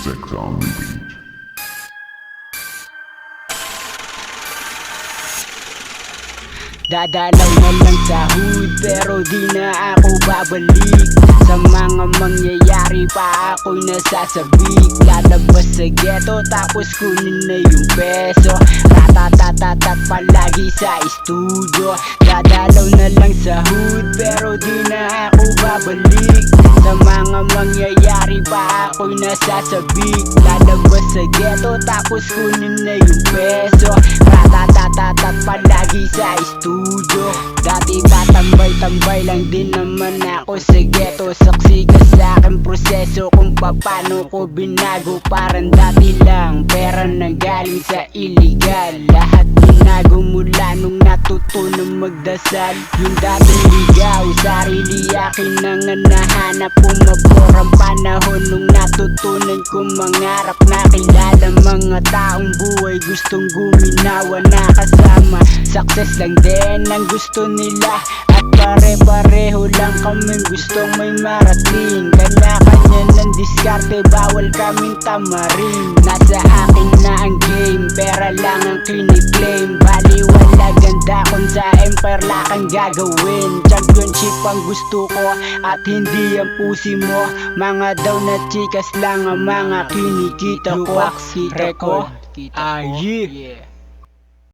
Sex on the beat. Dadalaw na lang sa hood pero di na ako babalik. Sa mga mangyayari pa ako'y nasasabik. Lalabas sa ghetto tapos kunin na yung peso. Ratatatatat palagi sa studio. Dadalaw na lang sa hood pero di na ako babalik. Sa mga mangyayari pa ako'y nasasabik. Lalabas sa ghetto tapos kunin na yung peso. Ratatatatat palagi sa studio. Dati patambay-tambay lang din naman ako sa ghetto. Saksi ka sa aking proseso kung paano ko binago. Parang dati lang pera nang galing sa illegal. Lahat binago mula nung natutunang magdasal. Yung dating ligaw, sarili akin nang nahanap. Pumabor ang panahon nung natutunan kong mangarap. Nakilala mga taong buhay gustong guminawa na kasama. Success lang din ang gusto nila at pare-pareho lang kaming gustong may marating. Kanya-kanya ng diskarte, bawal kaming tamarin. Nasa akin na ang game, pera lang ang kiniklaim. Baliwala ganda kung sa empire lakang gagawin. Championship ang gusto ko at hindi ang pusi mo. Mga daw na chikas lang ang mga kinikita ko. Record, yeah.